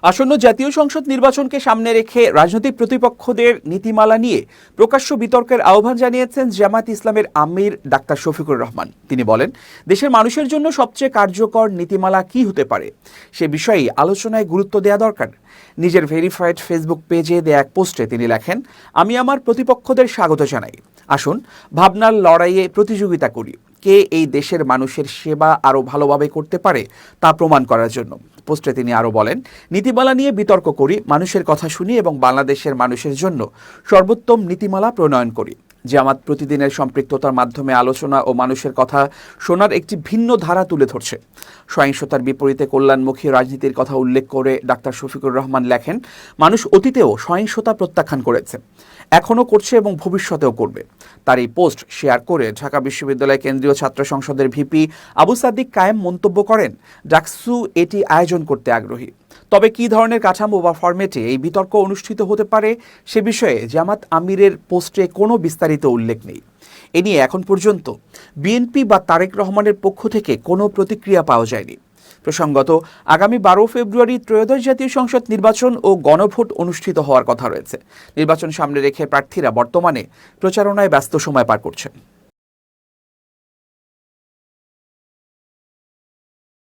আসন্ন জাতীয় সংসদ নির্বাচনকে সামনে রেখে রাজনৈতিক প্রতিপক্ষদের নীতিমালা নিয়ে প্রকাশ্য বিতর্কের আহ্বান জানিয়েছেন জামায়াত ইসলামের আমির ডাক্তার শফিকুর রহমান। তিনি বলেন, দেশের মানুষের জন্য সবচেয়ে কার্যকর নীতিমালা কি হতে পারে সে বিষয়ে আলোচনায় গুরুত্ব দেওয়া দরকার। নিজের ভেরিফাইড ফেসবুক পেজে দেয়া এক পোস্টে তিনি লেখেন, আমি আমার প্রতিপক্ষদের স্বাগত জানাই। আসুন ভাবনার লড়াইয়ে প্রতিযোগিতা করি, কে এই দেশের মানুষের সেবা আরও ভালোভাবে করতে পারে তা প্রমাণ করার জন্য। পোস্টে তিনি আরও বলেন, নীতিমালা নিয়ে বিতর্ক করি, মানুষের কথা শুনি এবং বাংলাদেশের মানুষের জন্য সর্বোত্তম নীতিমালা প্রণয়ন করি। জামাত প্রতিদিনের সম্পৃক্ততার মাধ্যমে আলোচনা ও মানুষের কথা শোনার একটি ভিন্ন ধারা তুলে ধরছে। সহিংসতার বিপরীতে কল্যাণমুখী রাজনীতির কথা উল্লেখ করে ডাক্তার শফিকুর রহমান লেখেন, মানুষ অতীতেও সহিংসতা প্রত্যাখ্যান করেছে, এখনও করছে এবং ভবিষ্যতেও করবে। তার এই পোস্ট শেয়ার করে ঢাকা বিশ্ববিদ্যালয় কেন্দ্রীয় ছাত্র সংসদের ভিপি আবু সাদিক কায়েম মন্তব্য করেন, ডাকসু এটি আয়োজন করতে আগ্রহী, তবে কী ধরনের কাঠামো বা ফরম্যাটে এই বিতর্ক অনুষ্ঠিত হতে পারে সে বিষয়ে জামাত আমিরের পোস্টে কোনো বিস্তারিত উল্লেখ নেই। এ নিয়ে এখন পর্যন্ত বিএনপি বা তারেক রহমানের পক্ষ থেকে কোনো প্রতিক্রিয়া পাওয়া যায়নি। প্রসঙ্গত, আগামী 12 ফেব্রুয়ারি ত্রয়োদশ জাতীয় সংসদ নির্বাচন ও গণভোট অনুষ্ঠিত হওয়ার কথা রয়েছে। নির্বাচন সামনে রেখে প্রার্থীরা বর্তমানে প্রচারণায় ব্যস্ত সময় পার করছেন।